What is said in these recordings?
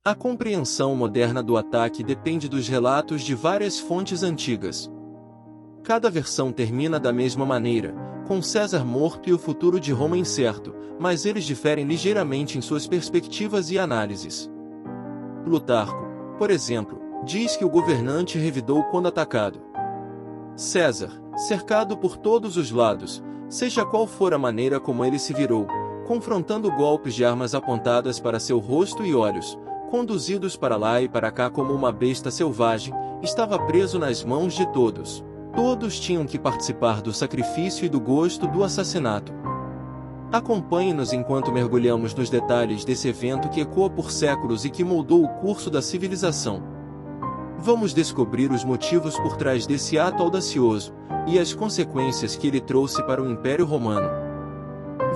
A compreensão moderna do ataque depende dos relatos de várias fontes antigas. Cada versão termina da mesma maneira, com César morto e o futuro de Roma incerto, mas eles diferem ligeiramente em suas perspectivas e análises. Plutarco, por exemplo, diz que o governante revidou quando atacado. César, cercado por todos os lados, seja qual for a maneira como ele se virou, confrontando golpes de armas apontadas para seu rosto e olhos, conduzidos para lá e para cá como uma besta selvagem, estava preso nas mãos de todos. Todos tinham que participar do sacrifício e do gosto do assassinato. Acompanhe-nos enquanto mergulhamos nos detalhes desse evento que ecoa por séculos e que moldou o curso da civilização. Vamos descobrir os motivos por trás desse ato audacioso, e as consequências que ele trouxe para o Império Romano.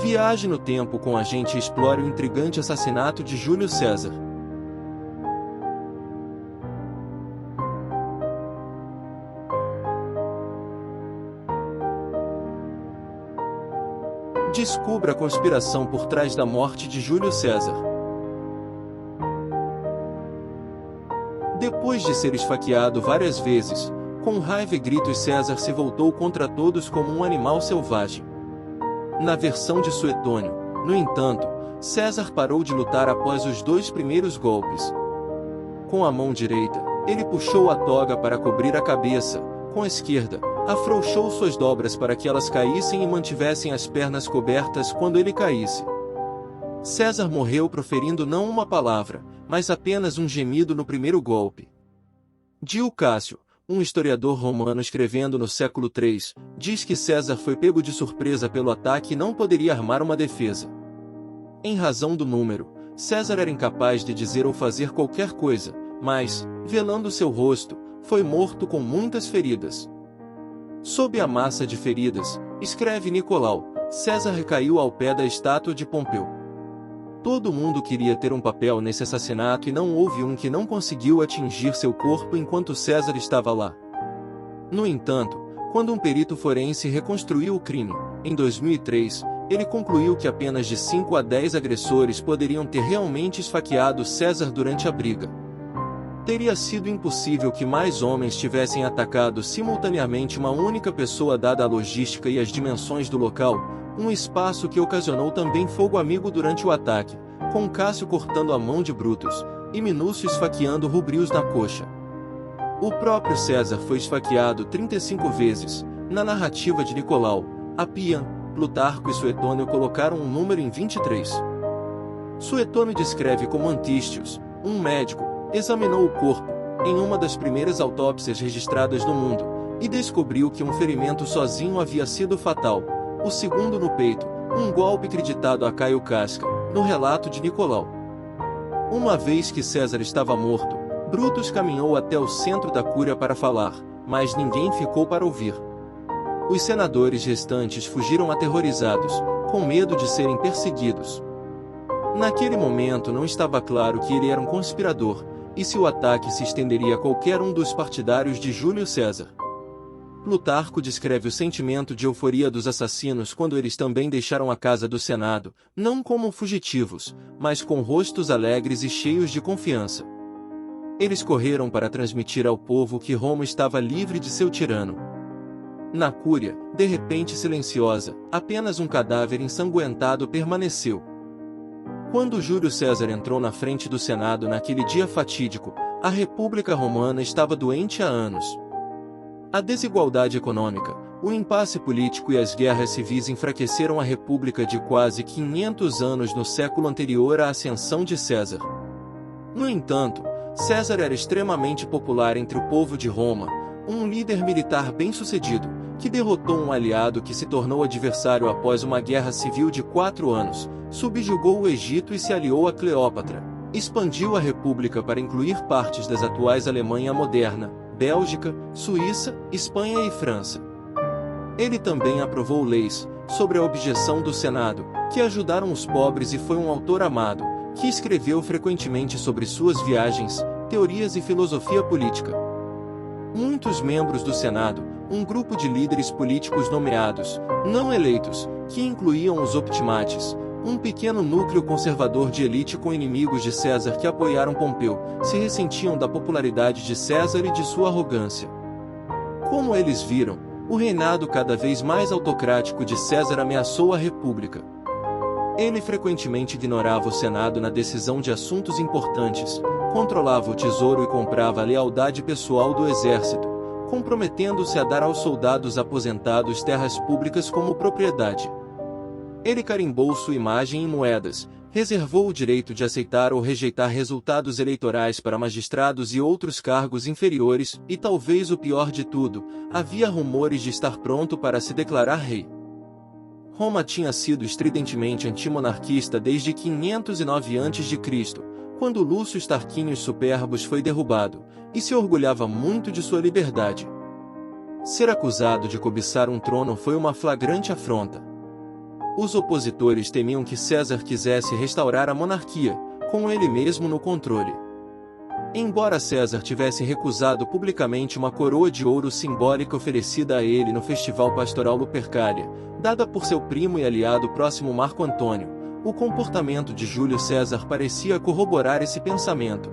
Viaje no tempo com a gente e explore o intrigante assassinato de Júlio César. Descubra a conspiração por trás da morte de Júlio César. Depois de ser esfaqueado várias vezes, com raiva e gritos, César se voltou contra todos como um animal selvagem. Na versão de Suetônio, no entanto, César parou de lutar após os 2 primeiros golpes. Com a mão direita, ele puxou a toga para cobrir a cabeça, com a esquerda, afrouxou suas dobras para que elas caíssem e mantivessem as pernas cobertas quando ele caísse. César morreu proferindo não uma palavra, mas apenas um gemido no primeiro golpe. Dio Cássio, um historiador romano escrevendo no século III, diz que César foi pego de surpresa pelo ataque e não poderia armar uma defesa. Em razão do número, César era incapaz de dizer ou fazer qualquer coisa, mas, velando seu rosto, foi morto com muitas feridas. Sob a massa de feridas, escreve Nicolau, César recaiu ao pé da estátua de Pompeu. Todo mundo queria ter um papel nesse assassinato e não houve um que não conseguiu atingir seu corpo enquanto César estava lá. No entanto, quando um perito forense reconstruiu o crime, em 2003, ele concluiu que apenas de 5 a 10 agressores poderiam ter realmente esfaqueado César durante a briga. Teria sido impossível que mais homens tivessem atacado simultaneamente uma única pessoa dada a logística e as dimensões do local, um espaço que ocasionou também fogo amigo durante o ataque, com Cássio cortando a mão de Brutus, e Minúcio esfaqueando Rubrius na coxa. O próprio César foi esfaqueado 35 vezes. Na narrativa de Nicolau, Appian, Plutarco e Suetônio colocaram um número em 23. Suetônio descreve como Antístios, um médico, examinou o corpo, em uma das primeiras autópsias registradas no mundo, e descobriu que um ferimento sozinho havia sido fatal, o segundo no peito, um golpe acreditado a Caio Casca, no relato de Nicolau. Uma vez que César estava morto, Brutus caminhou até o centro da Cúria para falar, mas ninguém ficou para ouvir. Os senadores restantes fugiram aterrorizados, com medo de serem perseguidos. Naquele momento não estava claro que ele era um conspirador, e se o ataque se estenderia a qualquer um dos partidários de Júlio César. Plutarco descreve o sentimento de euforia dos assassinos quando eles também deixaram a casa do Senado, não como fugitivos, mas com rostos alegres e cheios de confiança. Eles correram para transmitir ao povo que Roma estava livre de seu tirano. Na Cúria, de repente silenciosa, apenas um cadáver ensanguentado permaneceu. Quando Júlio César entrou na frente do Senado naquele dia fatídico, a República Romana estava doente há anos. A desigualdade econômica, o impasse político e as guerras civis enfraqueceram a República de quase 500 anos no século anterior à ascensão de César. No entanto, César era extremamente popular entre o povo de Roma, um líder militar bem-sucedido, que derrotou um aliado que se tornou adversário após uma guerra civil de 4 anos, subjugou o Egito e se aliou a Cleópatra, expandiu a República para incluir partes das atuais Alemanha moderna, Bélgica, Suíça, Espanha e França. Ele também aprovou leis, sobre a objeção do Senado, que ajudaram os pobres e foi um autor amado, que escreveu frequentemente sobre suas viagens, teorias e filosofia política. Muitos membros do Senado, um grupo de líderes políticos nomeados, não eleitos, que incluíam os optimates, Um pequeno núcleo conservador de elite com inimigos de César que apoiaram Pompeu, se ressentiam da popularidade de César e de sua arrogância. Como eles viram, o reinado cada vez mais autocrático de César ameaçou a república. Ele frequentemente ignorava o Senado na decisão de assuntos importantes, controlava o tesouro e comprava a lealdade pessoal do exército, comprometendo-se a dar aos soldados aposentados terras públicas como propriedade. Ele carimbou sua imagem em moedas, reservou o direito de aceitar ou rejeitar resultados eleitorais para magistrados e outros cargos inferiores, e talvez o pior de tudo, havia rumores de estar pronto para se declarar rei. Roma tinha sido estridentemente antimonarquista desde 509 a.C., quando Lúcio Tarquinius Superbos foi derrubado, e se orgulhava muito de sua liberdade. Ser acusado de cobiçar um trono foi uma flagrante afronta. Os opositores temiam que César quisesse restaurar a monarquia, com ele mesmo no controle. Embora César tivesse recusado publicamente uma coroa de ouro simbólica oferecida a ele no festival pastoral Lupercalia, dada por seu primo e aliado próximo Marco Antônio, o comportamento de Júlio César parecia corroborar esse pensamento.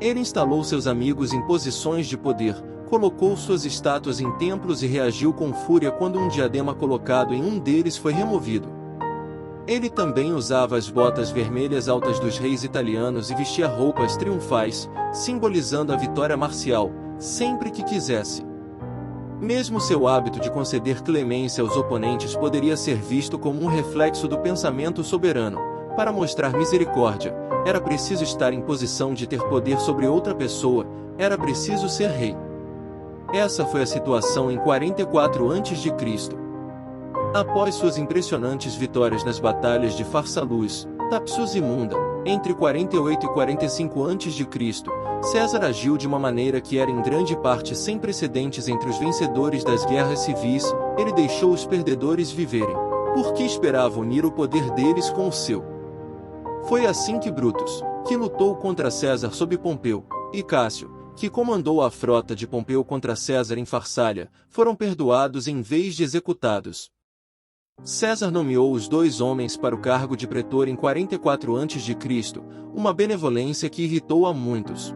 Ele instalou seus amigos em posições de poder, colocou suas estátuas em templos e reagiu com fúria quando um diadema colocado em um deles foi removido. Ele também usava as botas vermelhas altas dos reis italianos e vestia roupas triunfais, simbolizando a vitória marcial, sempre que quisesse. Mesmo seu hábito de conceder clemência aos oponentes poderia ser visto como um reflexo do pensamento soberano. Para mostrar misericórdia, era preciso estar em posição de ter poder sobre outra pessoa, era preciso ser rei. Essa foi a situação em 44 a.C. Após suas impressionantes vitórias nas batalhas de Pharsalus, Thapsus e Munda, entre 48 e 45 a.C., César agiu de uma maneira que era em grande parte sem precedentes entre os vencedores das guerras civis. Ele deixou os perdedores viverem, porque esperava unir o poder deles com o seu. Foi assim que Brutus, que lutou contra César sob Pompeu, e Cássio, que comandou a frota de Pompeu contra César em Farsália, foram perdoados em vez de executados. César nomeou os dois homens para o cargo de pretor em 44 a.C., uma benevolência que irritou a muitos.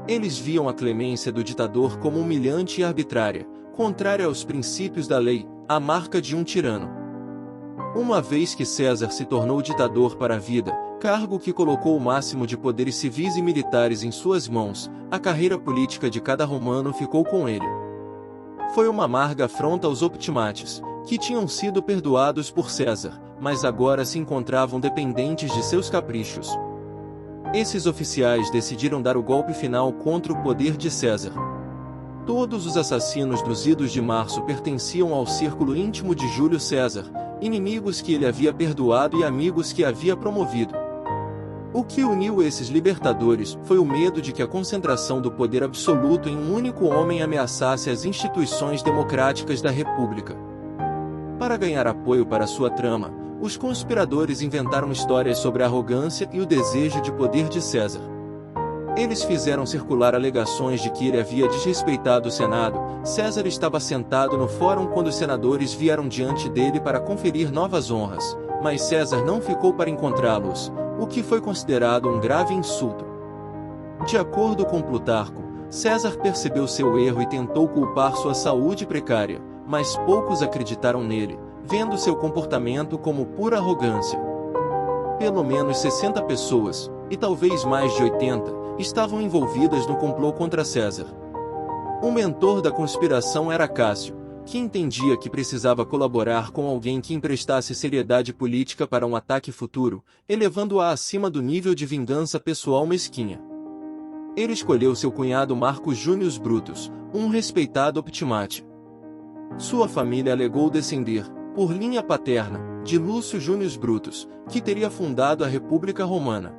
Eles viam a clemência do ditador como humilhante e arbitrária, contrária aos princípios da lei, a marca de um tirano. Uma vez que César se tornou ditador para a vida, cargo que colocou o máximo de poderes civis e militares em suas mãos, a carreira política de cada romano ficou com ele. Foi uma amarga afronta aos optimates, que tinham sido perdoados por César, mas agora se encontravam dependentes de seus caprichos. Esses oficiais decidiram dar o golpe final contra o poder de César. Todos os assassinos dos idos de março pertenciam ao círculo íntimo de Júlio César, inimigos que ele havia perdoado e amigos que havia promovido. O que uniu esses libertadores foi o medo de que a concentração do poder absoluto em um único homem ameaçasse as instituições democráticas da República. Para ganhar apoio para sua trama, os conspiradores inventaram histórias sobre a arrogância e o desejo de poder de César. Eles fizeram circular alegações de que ele havia desrespeitado o Senado. César estava sentado no fórum quando os senadores vieram diante dele para conferir novas honras, mas César não ficou para encontrá-los, o que foi considerado um grave insulto. De acordo com Plutarco, César percebeu seu erro e tentou culpar sua saúde precária, mas poucos acreditaram nele, vendo seu comportamento como pura arrogância. Pelo menos 60 pessoas, e talvez mais de 80, estavam envolvidas no complô contra César. O mentor da conspiração era Cássio, que entendia que precisava colaborar com alguém que emprestasse seriedade política para um ataque futuro, elevando-a acima do nível de vingança pessoal mesquinha. Ele escolheu seu cunhado Marcus Junius Brutus, um respeitado optimate. Sua família alegou descender, por linha paterna, de Lúcio Junius Brutus, que teria fundado a República Romana.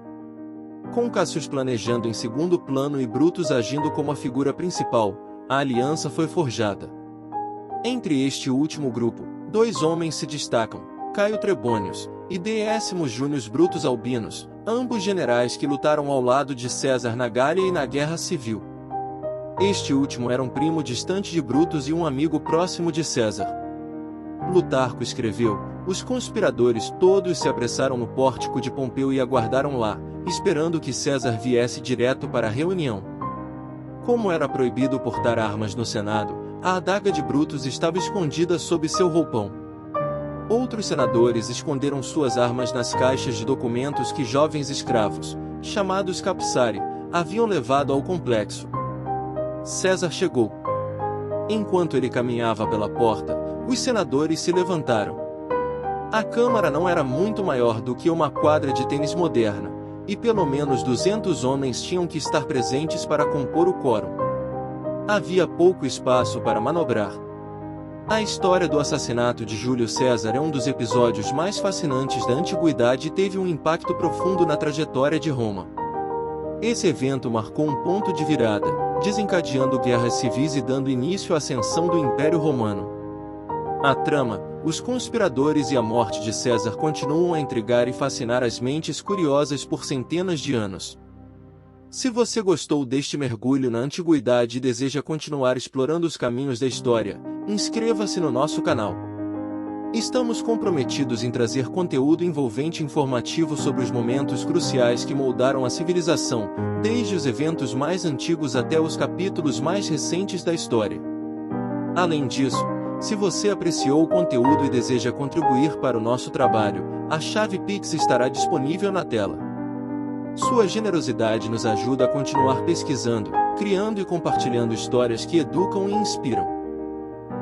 Com Cassius planejando em segundo plano e Brutus agindo como a figura principal, a aliança foi forjada. Entre este último grupo, dois homens se destacam, Caio Trebônius e Décimo Junius Brutus Albinus, ambos generais que lutaram ao lado de César na Gália e na Guerra Civil. Este último era um primo distante de Brutus e um amigo próximo de César. Plutarco escreveu Os conspiradores todos se apressaram no pórtico de Pompeu e aguardaram lá, esperando que César viesse direto para a reunião. Como era proibido portar armas no Senado, a adaga de Brutus estava escondida sob seu roupão. Outros senadores esconderam suas armas nas caixas de documentos que jovens escravos, chamados capsari, haviam levado ao complexo. César chegou. Enquanto ele caminhava pela porta, os senadores se levantaram. A Câmara não era muito maior do que uma quadra de tênis moderna, e pelo menos 200 homens tinham que estar presentes para compor o quórum. Havia pouco espaço para manobrar. A história do assassinato de Júlio César é um dos episódios mais fascinantes da antiguidade e teve um impacto profundo na trajetória de Roma. Esse evento marcou um ponto de virada, desencadeando guerras civis e dando início à ascensão do Império Romano. A trama, os conspiradores e a morte de César continuam a intrigar e fascinar as mentes curiosas por centenas de anos. Se você gostou deste mergulho na antiguidade e deseja continuar explorando os caminhos da história, inscreva-se no nosso canal. Estamos comprometidos em trazer conteúdo envolvente e informativo sobre os momentos cruciais que moldaram a civilização, desde os eventos mais antigos até os capítulos mais recentes da história. Além disso, se você apreciou o conteúdo e deseja contribuir para o nosso trabalho, a chave Pix estará disponível na tela. Sua generosidade nos ajuda a continuar pesquisando, criando e compartilhando histórias que educam e inspiram.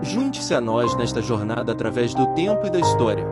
Junte-se a nós nesta jornada através do tempo e da história.